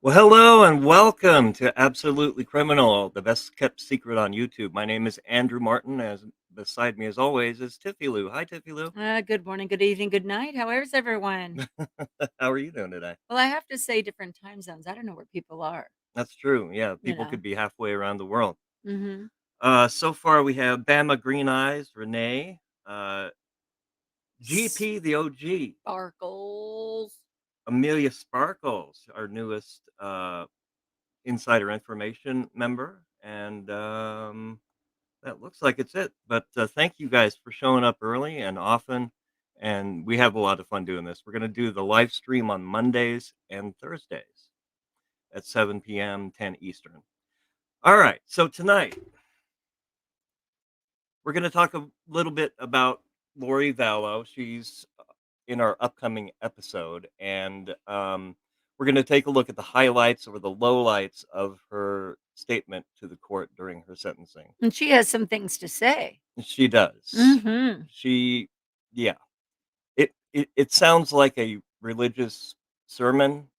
Well, hello and welcome to Absolutely Criminal, the best kept secret on YouTube. My name is Andrew Martin. As beside me, as always, is Tiffie Lou. Hi, Tiffie Lou. Good morning, good evening, good night. How is everyone? How are you doing today? Well, I have to say different time zones. I don't know where people are, That's true. Yeah, you people know. could be halfway around the world. Mhm. So far, we have Bama Green Eyes, Renee, uh, GP the OG, Sparkles. Amelia Sparkles, our newest insider information member, and that looks like it's it. But thank you guys for showing up early and often. And we have a lot of fun doing this. We're going to do the live stream on Mondays and Thursdays at 7 p.m., 10 Eastern. All right. So tonight, we're going to talk a little bit about Lori Vallow. She's in our upcoming episode. And we're going to take a look at the highlights or the lowlights of her statement to the court during her sentencing. And she has some things to say. She does. Mhm. She, yeah. It sounds like a religious sermon,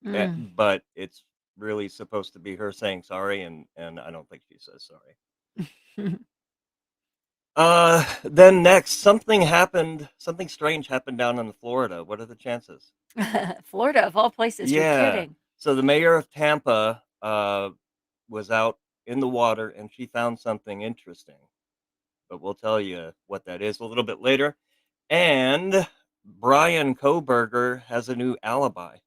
Mm. but it's really supposed to be her saying sorry, and I don't think she says sorry. Then next, something strange happened down in Florida. What are the chances? Florida of all places, you're Yeah. kidding. So the mayor of Tampa was out in the water, and she found something interesting. But we'll tell you what that is a little bit later. And Bryan Kohberger has a new alibi.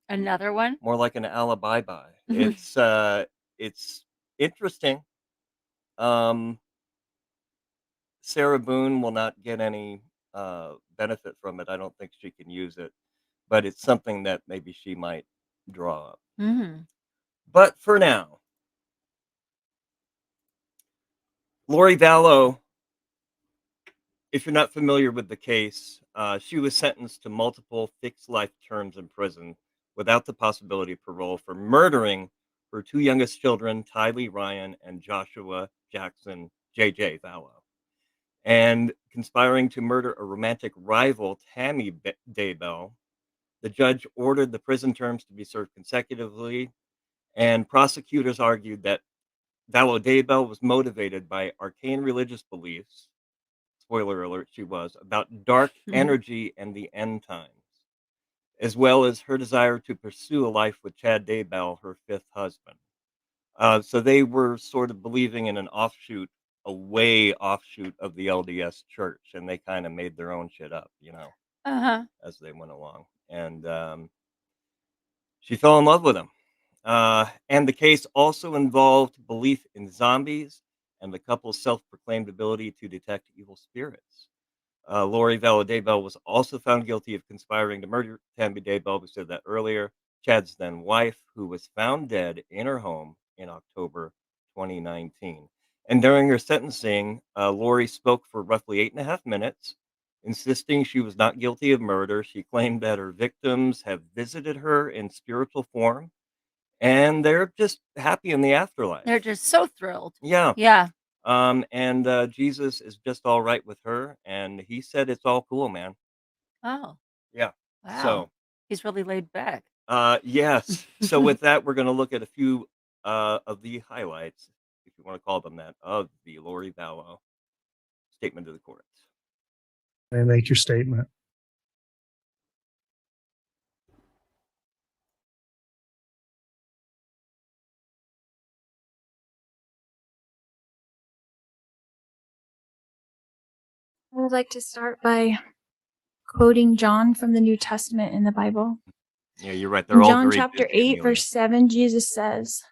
Another one? More like an alibi buy. It's interesting. Um, Sarah Boone will not get any benefit from it. I don't think she can use it, but it's something that maybe she might draw up. Mhm. But for now, Lori Vallow, if you're not familiar with the case, she was sentenced to multiple fixed life terms in prison without the possibility of parole for murdering her two youngest children, Tylee Ryan and Joshua Jackson JJ Vallow, and conspiring to murder a romantic rival, Tammy Daybell. The judge ordered the prison terms to be served consecutively, and prosecutors argued that Vallow Daybell was motivated by arcane religious beliefs, spoiler alert, she was, about dark energy and the end times, as well as her desire to pursue a life with Chad Daybell, her fifth husband. So they were sort of believing in an offshoot, a way offshoot of the LDS church, and they kind of made their own shit up, Uh-huh. as they went along. And she fell in love with him. And the case also involved belief in zombies and the couple's self proclaimed ability to detect evil spirits. Lori Vallow Daybell was also found guilty of conspiring to murder Tammy Daybell. We said that earlier. Chad's then wife, who was found dead in her home in October 2019. And during her sentencing, Lori spoke for roughly 8.5 minutes, insisting she was not guilty of murder. She claimed that her victims have visited her in spiritual form and they're just happy in the afterlife. They're just so thrilled. Yeah. Yeah. And Jesus is just all right with her, and he said it's all cool, man. Oh, Yeah. wow. So, He's really laid back. yes. So with that, we're going to look at a few of the highlights, if you want to call them that, of the Lori Vallow statement to the court. And make your statement. I would like to start by quoting John from the New Testament in the Bible. Yeah, you're right. They're In all John very chapter busy, 8, Amelia. verse 7, Jesus says,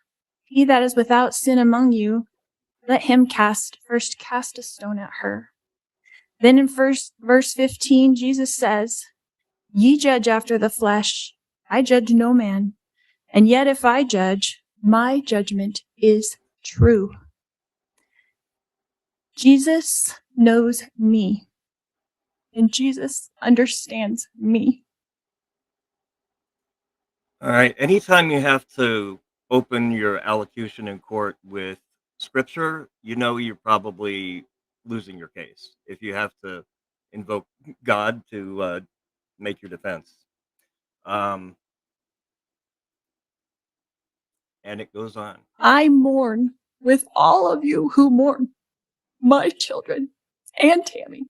"He that is without sin among you, let him first cast a stone at her." Then in verse 15, Jesus says, "Ye judge after the flesh. I judge no man. And yet if I judge, my judgment is true." Jesus knows me, and Jesus understands me. All right. Anytime you have to open your allocution in court with scripture, you're probably losing your case if you have to invoke God to make your defense. Um, And it goes on. I mourn with all of you who mourn my children and Tammy.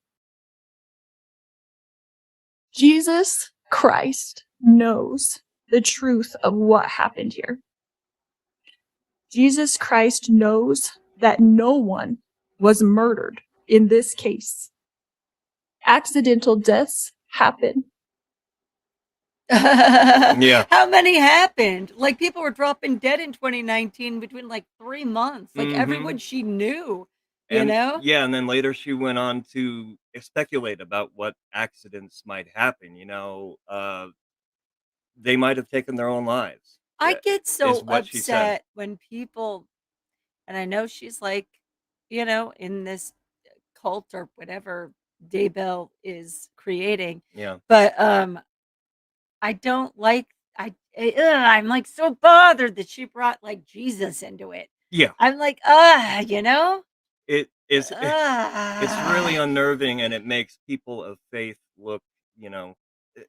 Jesus Christ knows the truth of what happened here. Jesus Christ knows that no one was murdered in this case. Accidental deaths happen. Yeah. How many happened? Like, people were dropping dead in 2019 between like 3 months. Like, everyone she knew, you And know? yeah, and then later she went on to speculate about what accidents might happen. They might have taken their own lives. I That get is so what she said. upset when people, and I know she's like, you know, in this cult or whatever Daybell is creating, Yeah. but I don't like, I'm like so bothered that she brought like Jesus into it. Yeah. I'm like, you know? It's really Ugh. unnerving, and it makes people of faith look, it,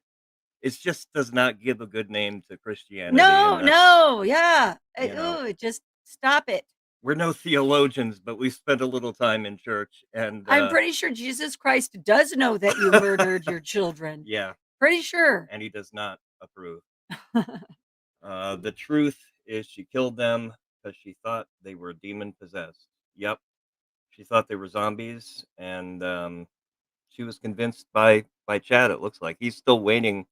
it just does not give a good name to Christianity, No, and no, yeah. you know, Just stop it. we're no theologians, but we spent a little time in church, and I'm pretty sure Jesus Christ does know that you murdered your children. yeah, Pretty sure. and he does not approve. The truth is she killed them because she thought they were demon possessed. Yep, she thought they were zombies, and she was convinced by Chad. It looks like he's still waiting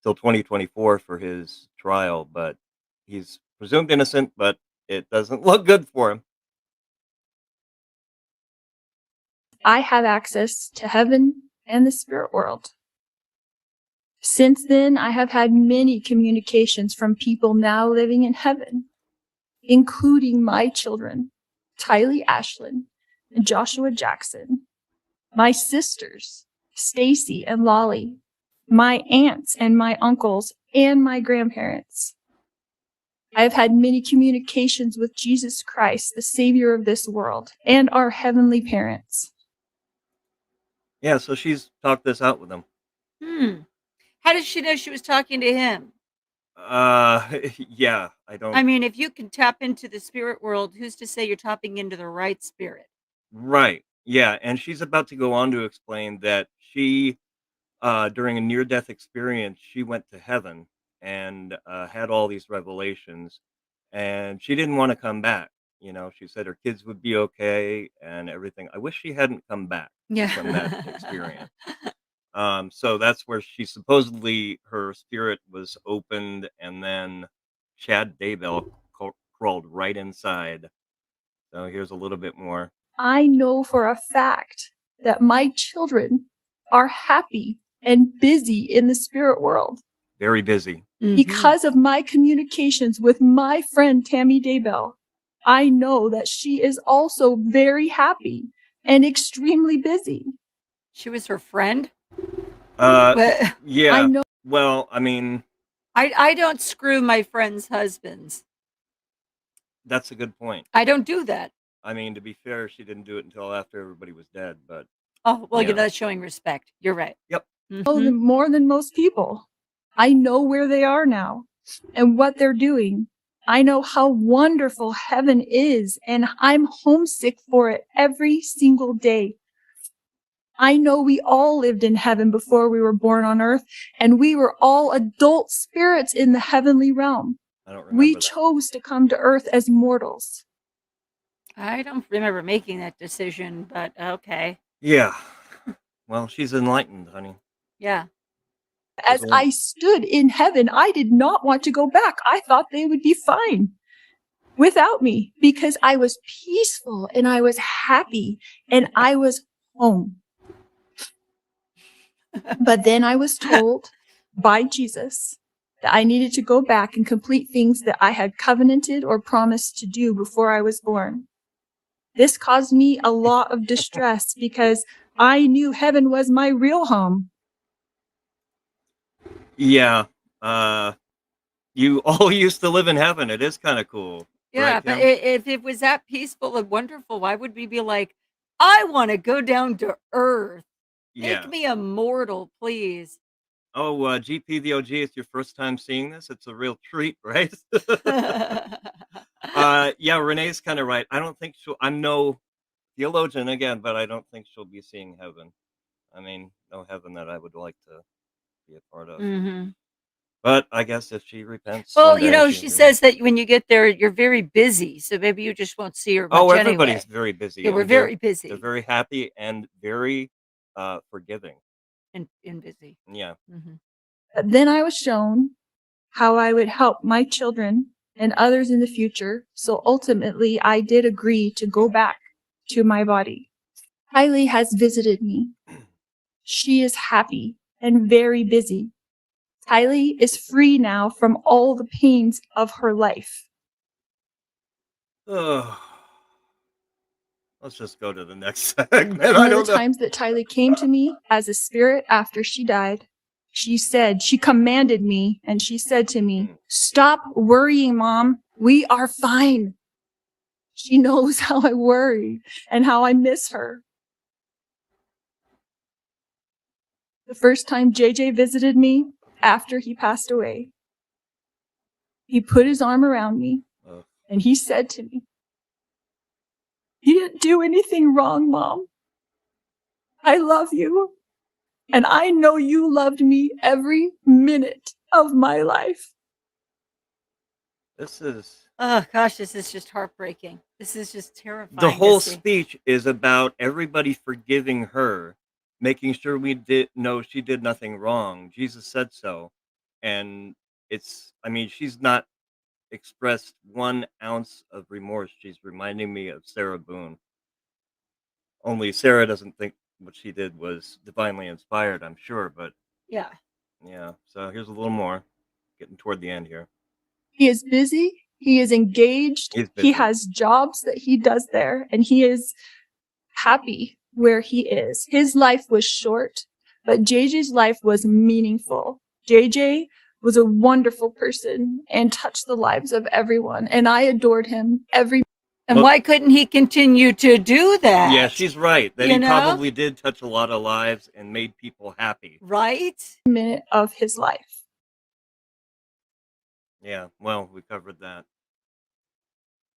till 2024 for his trial, but he's presumed innocent. But it doesn't look good for him. I have access to heaven and the spirit world. Since then, I have had many communications from people now living in heaven, including my children, Tylee Ashlyn and Joshua Jackson, my sisters, Stacy and Lolly, my aunts and my uncles, and my grandparents. I have had many communications with Jesus Christ, the Savior of this world, and our heavenly parents. Yeah, so she's talked this out with him. How did she know she was talking to him? Yeah, I I don't. mean, if you can tap into the spirit world, who's to say you're tapping into the right spirit? Right. Yeah, and she's about to go on to explain that she, during a near-death experience, she went to heaven and had all these revelations, and she didn't want to come back. She said her kids would be okay and everything. I wish she hadn't come back from that experience. So that's where she supposedly her spirit was opened, and then Chad Daybell crawled right inside. So here's a little bit more. I know for a fact that my children are happy and busy in the spirit world Very busy. because of my communications with my friend Tammy Daybell. I know that she is also very happy and extremely busy. She was her friend? Yeah. I know. Well, I mean, I don't screw my friends' husbands. that's a good point. I don't do that. I mean, to be fair, she didn't do it until after everybody was dead, but Oh, well, Yeah. that's showing respect. You're right. Yep. Mhm. More than most people. I know where they are now and what they're doing. I know how wonderful heaven is, and I'm homesick for it every single day. I know we all lived in heaven before we were born on earth, and we were all adult spirits in the heavenly realm. I don't remember We that. chose to come to earth as mortals. I don't remember making that decision, but okay. Yeah. Well, she's enlightened, honey. Yeah. As I stood in heaven, I did not want to go back. I thought they would be fine without me because I was peaceful and I was happy and I was home. But then I was told by Jesus that I needed to go back and complete things that I had covenanted or promised to do before I was born. This caused me a lot of distress because I knew heaven was my real home. Yeah. You all used to live in heaven. It is kind of cool. Yeah, Right, but Kim? if it was that peaceful and wonderful, why would we be like, I want to go down to earth? Yeah. Make me a mortal, please. Oh, GP the OG, it's your first time seeing this. It's a real treat, right? Yeah, Renee's kind of right. I don't think I'm no theologian again, but I don't think she'll be seeing heaven. I mean, no heaven that I would like to be a part of. Mhm. But I guess if she repents Well, one day, she says that when you get there, you're very busy, so maybe you just won't see her much oh, everybody's anyway. very busy. Yeah, we're and they're very busy very happy and very forgiving. and busy. Yeah. Mhm. But then I was shown how I would help my children and others in the future. So ultimately, I did agree to go back to my body. Kylie has visited me. She is happy and very busy. Kylie is free now from all the pains of her life. Oh, let's just go to the next segment. I One of don't the know. times that Tylee came to me as a spirit after she died, she commanded me and she said to me, "Stop worrying, Mom. We are fine." She knows how I worry and how I miss her. The first time JJ visited me after he passed away, he put his arm around me Oh, and he said to me, "You didn't do anything wrong, Mom. I love you. And I know you loved me every minute of my life." this is Oh gosh, this is just heartbreaking. This is just the terrifying whole to see. speech is about everybody forgiving her, making sure we did know she did nothing wrong. Jesus said so, and I mean, she's not expressed 1 ounce of remorse. She's reminding me of Sarah Boone. Only Sarah doesn't think what she did was divinely inspired, I'm sure, but Yeah. yeah. So here's a little more, getting toward the end here. He is busy. He is engaged. He's He busy. has jobs that he does there, and he is happy where he is. His life was short, but JJ's life was meaningful. JJ was a wonderful person and touched the lives of everyone, and I adored him every And Well- why couldn't he continue to do that? Yeah, she's right. That You he know? probably did touch a lot of lives and made people happy. Right? minute of his life. Yeah, well, we covered that.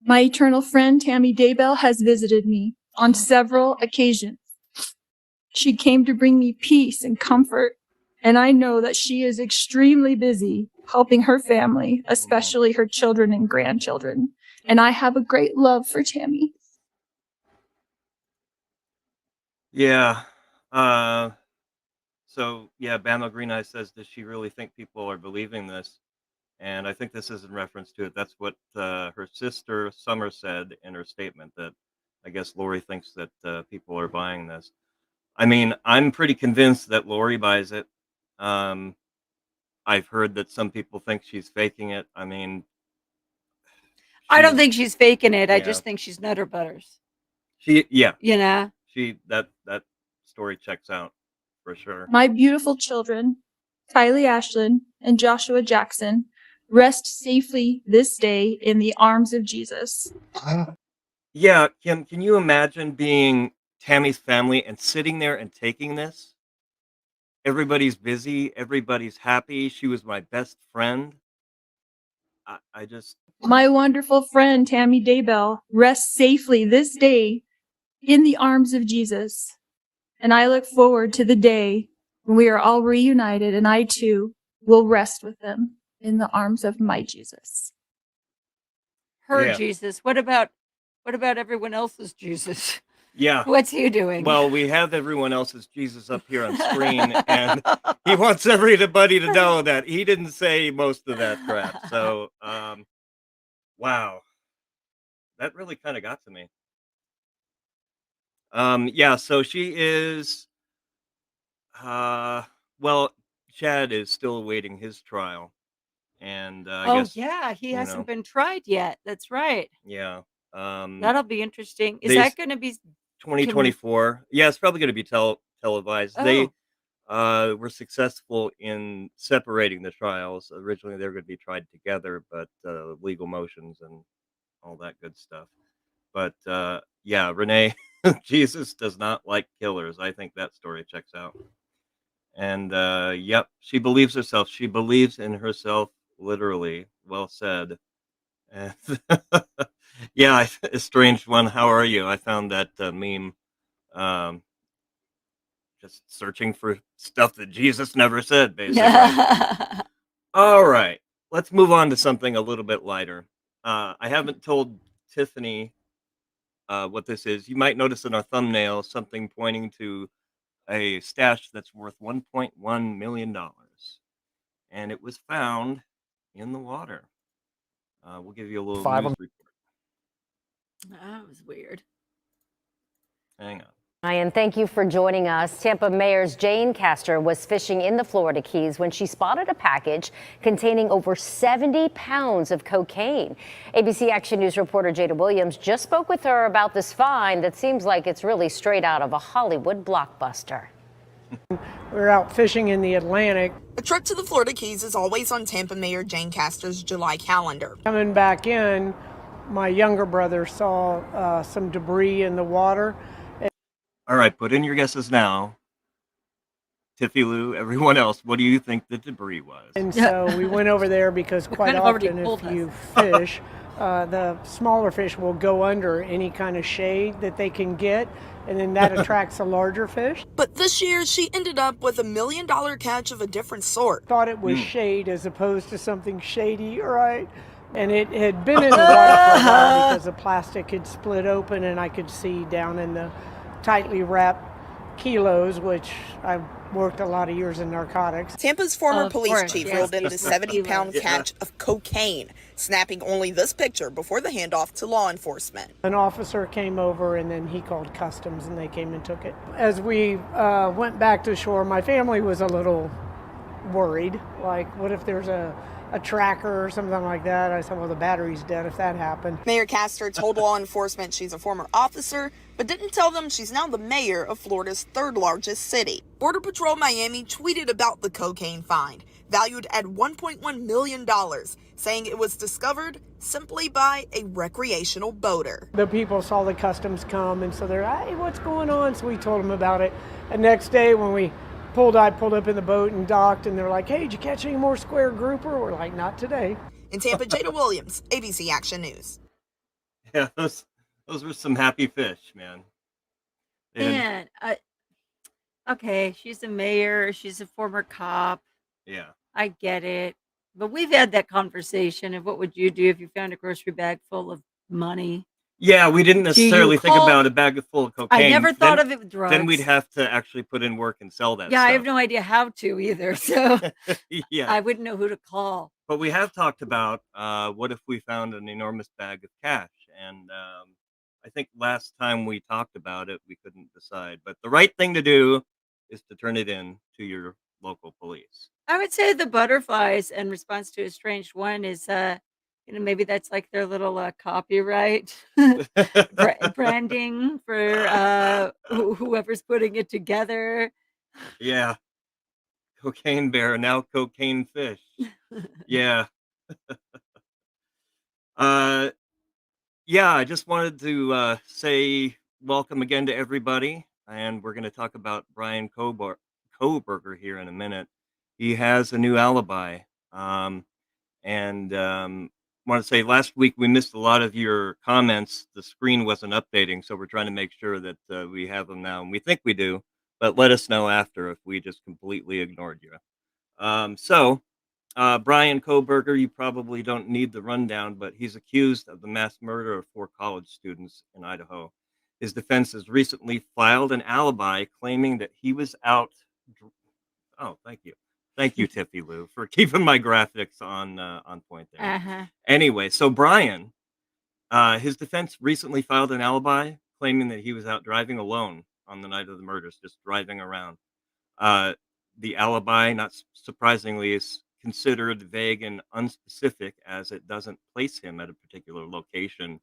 My eternal friend, Tammy Daybell, has visited me on several occasions. She came to bring me peace and comfort, and I know that she is extremely busy helping her family, especially her children and grandchildren. And I have a great love for Tammy. Yeah. So yeah, Bama Green Eye says, does she really think people are believing this? And I think this is in reference to it. That's what her sister Summer said in her statement, that I guess Lori thinks that people are buying this. I mean, I'm pretty convinced that Lori buys it. Um, I've heard that some people think she's faking it. I mean, I don't she's- think she's faking it. I Yeah. just think she's Nutter Butters. yeah, You know? that story checks out for sure. My beautiful children, Kylie Ashlyn and Joshua Jackson, rest safely this day in the arms of Jesus. Yeah, Kim, can you imagine being Tammy's family and sitting there and taking this? Everybody's busy, everybody's happy. She was my best friend. I just My wonderful friend, Tammy Daybell, rests safely this day in the arms of Jesus. And I look forward to the day when we are all reunited and I too will rest with them in the arms of my Jesus. Her Yeah. Jesus. What about everyone else's Jesus? yeah. What's he doing? Well, we have everyone else's Jesus up here on screen, and he wants everybody to know that he didn't say most of that crap. So, wow, that really kind of got to me. Yeah. So she is. Well, Chad is still awaiting his trial, and I oh guess yeah, he you hasn't know. been tried yet. That's right. Yeah. That'll be interesting. Is they that s- going to be 2024. Yeah, it's probably going to be televised. They Oh, were successful in separating the trials. Originally, they were going to be tried together, but legal motions and all that good stuff. But yeah, Renee, Jesus does not like killers. I think that story checks out. And yep, she believes herself. She believes in herself, literally. Well said. And yeah, estranged one. How are you? I found that meme. Um, just searching for stuff that Jesus never said, basically. All right, let's move on to something a little bit lighter. I haven't told Tiffany what this is. You might notice in our thumbnail something pointing to a stash that's worth $1.1 million. And it was found in the water. We'll give you a little Five news on- report. That was weird. Hang on. Ryan, thank you for joining us. Tampa Mayor's Jane Castor was fishing in the Florida Keys when she spotted a package containing over 70 pounds of cocaine. ABC Action News reporter Jada Williams just spoke with her about this find that seems like it's really straight out of a Hollywood blockbuster. We were out fishing in the Atlantic. A trip to the Florida Keys is always on Tampa Mayor Jane Castor's July calendar. Coming back in, my younger brother saw some debris in the water. All right, put in your guesses now. Tiffie Lou, everyone else, what do you think the debris was? And so we went over there because quite kind of already often told if us. you fish, the smaller fish will go under any kind of shade that they can get, and then that attracts the larger fish. But this year, she ended up with $1 million catch of a different sort. Thought it was shade as opposed to something shady, right? And it had been in the water for a while because the plastic had split open, and I could see down in the tightly wrapped kilos, which I worked a lot of years in narcotics. Tampa's former Of police course, chief yes. reeled in the 70-pound Yeah. catch of cocaine, snapping only this picture before the handoff to law enforcement. An officer came over, and then he called customs, and they came and took it. As we went back to shore, my family was a little worried. Like, what if there's a tracker or something like that? I said, well, the battery's dead if that happened. Mayor Castor told law enforcement she's a former officer, but didn't tell them she's now the mayor of Florida's third largest city. Border Patrol Miami tweeted about the cocaine find, valued at $1.1 million, saying it was discovered simply by a recreational boater. The people saw the customs come, and so they're, hey, what's going on? So we told them about it. And next day when I pulled up in the boat and docked, and they're like, hey, did you catch any more square grouper? We're like, not today. In Tampa, Jada Williams, ABC Action News. Yeah, those were some happy fish, man. They didn't- Man, okay, she's a mayor. She's a former cop. yeah. I get it. But we've had that conversation of what would you do if you found a grocery bag full of money? Yeah, we didn't necessarily think call- about a bag full of cocaine. I never thought Then- of it with drugs. Then we'd have to actually put in work and sell that Yeah, I have stuff. no idea how to either. So Yeah. I wouldn't know who to call. But we have talked about what if we found an enormous bag of cash, and I think last time we talked about it, we couldn't decide. But the right thing to do is to turn it in to your local police. I would say the butterflies in response to Estranged One is, maybe that's like their little copyright branding for whoever's putting it together. Yeah, cocaine bear, now cocaine fish. Yeah. Yeah, I just wanted to say welcome again to everybody, and we're going to talk about Bryan Kohberger here in a minute. He has a new alibi, and want to say last week we missed a lot of your comments. The screen wasn't updating, so we're trying to make sure that we have them now, and we think we do, but let us know after if we just completely ignored you. Bryan Kohberger, you probably don't need the rundown, but he's accused of the mass murder of 4 college students in Idaho. His defense has recently filed an alibi claiming that he was out. Oh, thank you. Thank you, Tiffie Lou, for keeping my graphics on point there. Uh-huh. Anyway, so Bryan, his defense recently filed an alibi claiming that he was out driving alone on the night of the murders, just driving around. The alibi, not surprisingly, is considered vague and unspecific as it doesn't place him at a particular location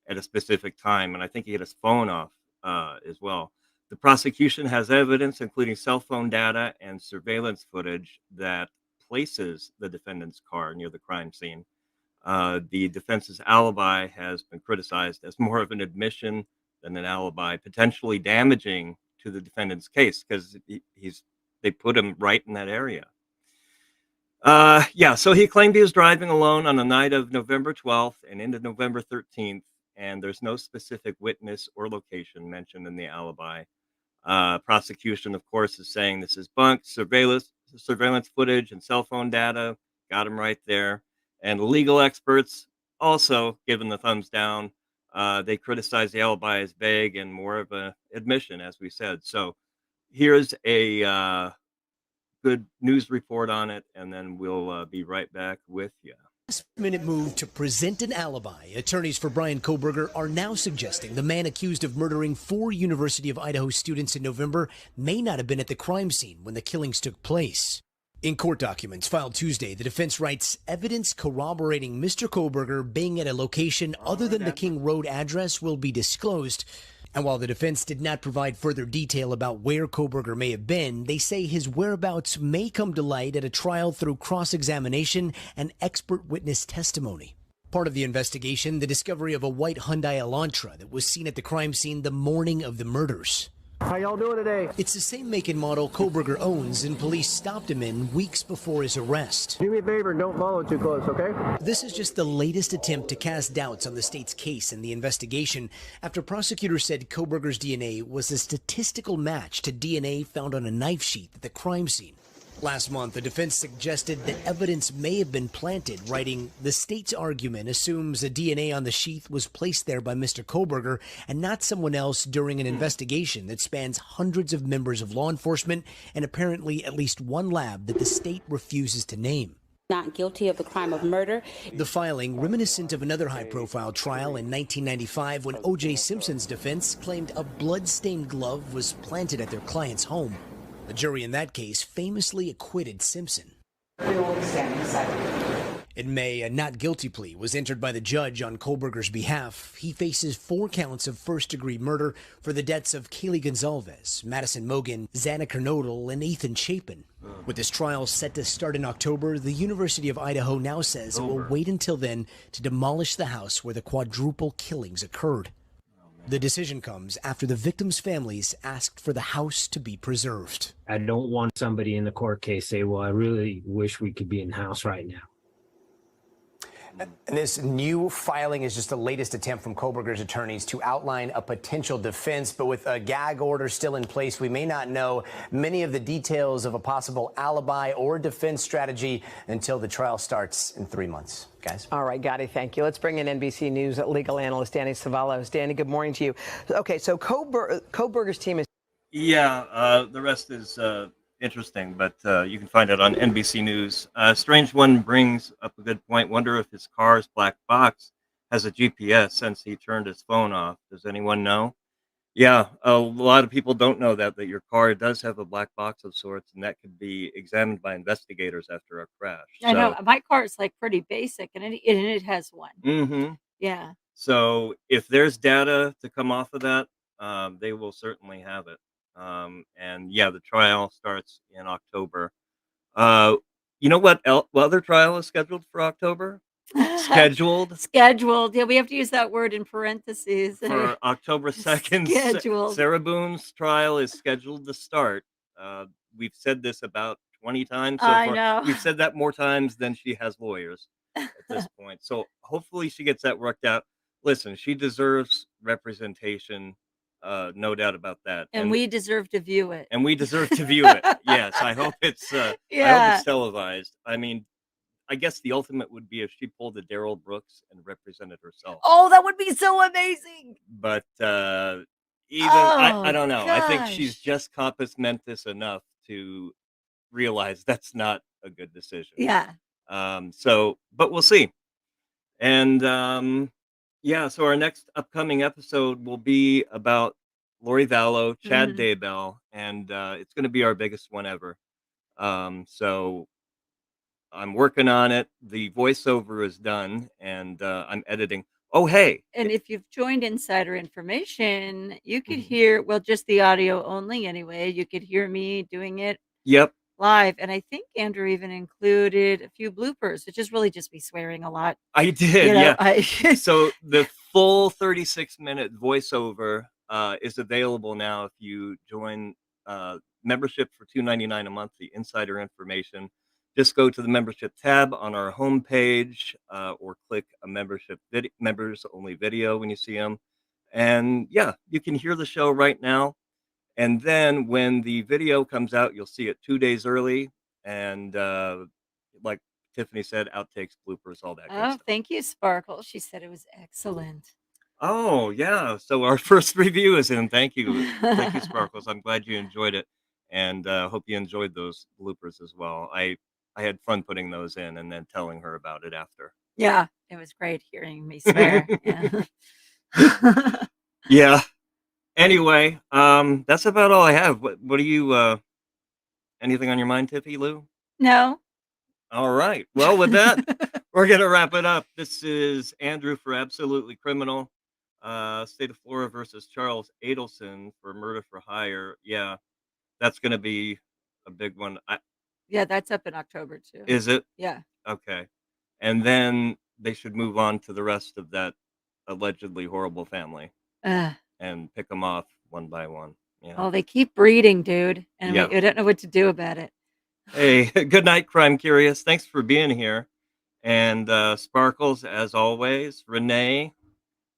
at a specific time. And I think he had his phone off as well. The prosecution has evidence, including cell phone data and surveillance footage, that places the defendant's car near the crime scene. The defense's alibi has been criticized as more of an admission than an alibi, potentially damaging to the defendant's case because they put him right in that area. Yeah, so he claimed he was driving alone on the night of November 12th and into November 13th, and there's no specific witness or location mentioned in the alibi. Prosecution, of course, is saying this is bunk. Surveillance footage and cell phone data got him right there. And legal experts also given the thumbs down. They criticize the alibi as vague and more of a admission, as we said. So here's a good news report on it, and then we'll be right back with you. Last-minute move to present an alibi. Attorneys for Bryan Kohberger are now suggesting the man accused of murdering 4 University of Idaho students in November may not have been at the crime scene when the killings took place. In court documents filed Tuesday, the defense writes evidence corroborating Mr. Kohberger being at a location other than the King Road address will be disclosed. And while the defense did not provide further detail about where Kohberger may have been, they say his whereabouts may come to light at a trial through cross-examination and expert witness testimony. Part of the investigation, the discovery of a white Hyundai Elantra that was seen at the crime scene the morning of the murders. How y'all doing today? It's the same make and model Kohberger owns, and police stopped him in weeks before his arrest. Do me a favor, don't follow too close, okay? This is just the latest attempt to cast doubts on the state's case and the investigation after prosecutors said Kohberger's DNA was a statistical match to DNA found on a knife sheath at the crime scene. Last month, the defense suggested that evidence may have been planted, writing, "The state's argument assumes a DNA on the sheath was placed there by Mr. Kohberger and not someone else during an investigation that spans hundreds of members of law enforcement and apparently at least one lab that the state refuses to name." Not guilty of the crime of murder. The filing, reminiscent of another high-profile trial in 1995 when O.J. Simpson's defense claimed a blood-stained glove was planted at their client's home. The jury in that case famously acquitted Simpson. In May, a not guilty plea was entered by the judge on Kohberger's behalf. He faces 4 counts of first-degree murder for the deaths of Kaylee Gonzalez, Madison Mogan, Xana Kernodle, and Ethan Chapin. With this trial set to start in October, the University of Idaho now says it will wait until then to demolish the house where the quadruple killings occurred. The decision comes after the victims' families asked for the house to be preserved. I don't want somebody in the court case say, well, I really wish we could be in the house right now. And this new filing is just the latest attempt from Kohberger's attorneys to outline a potential defense. But with a gag order still in place, we may not know many of the details of a possible alibi or defense strategy until the trial starts in 3 months. Guys. All right, Gotti, thank you. Let's bring in NBC News legal analyst Danny Savalos. Danny, good morning to you. Okay, so Kohberger's team is... Yeah, the rest is interesting, but you can find it on NBC News. Strange One brings up a good point. Wonder if his car's black box has a GPS since he turned his phone off. Does anyone know? Yeah, a lot of people don't know that your car does have a black box of sorts, and that could be examined by investigators after a crash. I know my car is like pretty basic, and it has one. Mm-hmm. Yeah. So if there's data to come off of that, they will certainly have it. And yeah, the trial starts in October. You know what other trial is scheduled for October? Scheduled. Yeah, we have to use that word in parentheses. For October 2nd, Scheduled. Sarah Boone's trial is scheduled to start. We've said this about 20 times so I far. know. We've said that more times than she has lawyers at this point. So hopefully she gets that worked out. Listen, she deserves representation. No doubt about that. And we deserve to view it. And we deserve to view it. Yes, I hope it's I hope it's televised. I mean, I guess the ultimate would be if she pulled a Daryl Brooks and represented herself. Oh, that would be so amazing. But I don't know. Gosh. I think she's just compos mentis enough to realize that's not a good decision. Yeah. But we'll see. And yeah, so our next upcoming episode will be about Lori Vallow, Chad Daybell, and it's going to be our biggest one ever. So I'm working on it. The voiceover is done, and I'm editing. Oh, hey. And if you've joined Insider Information, you could hear, well, just the audio only anyway. You could hear me doing it live. And I think Andrew even included a few bloopers, which is really just me swearing a lot. I did, yeah. So the full 36-minute voiceover is available now if you join membership for $2.99 a month, the Insider Information. just go to the membership tab on our homepage or click a members only video when you see them. And yeah, you can hear the show right now. And then when the video comes out, you'll see it 2 days early. And like Tiffany said, outtakes, bloopers, all that good Oh, stuff. thank you, Sparkle. She said it was excellent. Oh, yeah. So our first review is in. Thank you. Thank you, Sparkles. I'm glad you enjoyed it. And hope you enjoyed those bloopers as well. I had fun putting those in and then telling her about it after. Yeah, it was great hearing me swear. Yeah. Yeah. Anyway, that's about all I have. What do you anything on your mind, Tiffie Lou? No. All right. Well, with that, we're gonna wrap it up. This is Andrew for Absolutely Criminal. State of Florida versus Charles Adelson for murder for hire. Yeah, that's gonna be a big one. Yeah, that's up in October too. Is it? Yeah. Okay. And then they should move on to the rest of that allegedly horrible family and pick them off one by one. Yeah. Oh, they keep breeding, dude. And Yeah. we don't know what to do about it. Hey, good night, Crime Curious. Thanks for being here. And Sparkles, as always, Renee,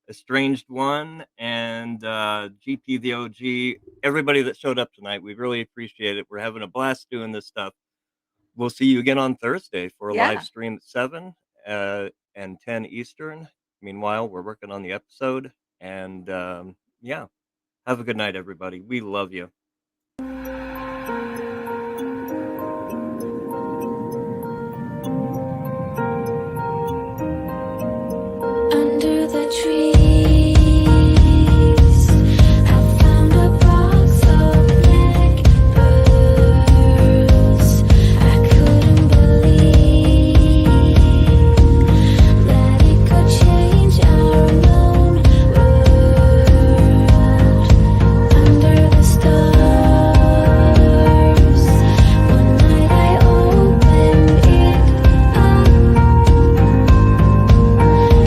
Estranged One, and GP the OG, everybody that showed up tonight. We really appreciate it. We're having a blast doing this stuff. We'll see you again on Thursday for a live stream at 7 and 10 Eastern. Meanwhile, we're working on the episode. And yeah, have a good night, everybody. We love you. Under the trees, I found a box of blackbirds. I couldn't believe that it could change our known world. Under the stars, one night I opened it up.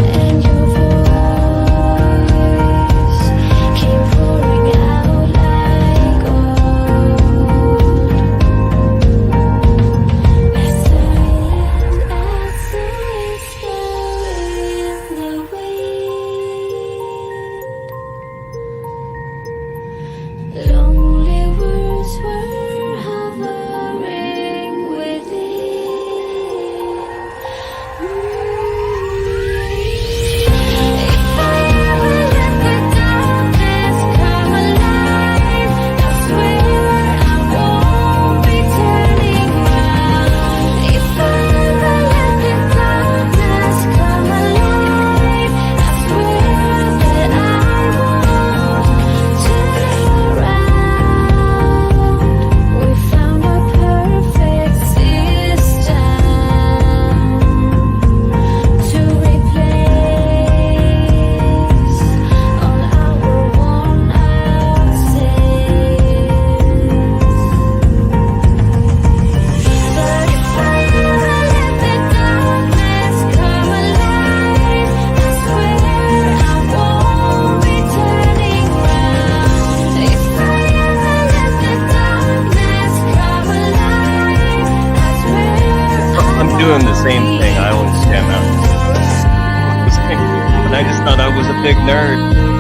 And your voice came pouring out like gold, as silent as a whisper in the wind. Lonely words were hovering within. If I ever let the darkness come alive, I swear I won't be turning round. If I ever let the darkness come alive, I swear that I won't turn around. We found a perfect system to replace all our worn-out sins. But if I ever let the darkness come alive, I swear I won't be turning round. If I ever let the darkness come alive, I swear I'm doing the same thing. I always stand up. But I just thought I was a big nerd.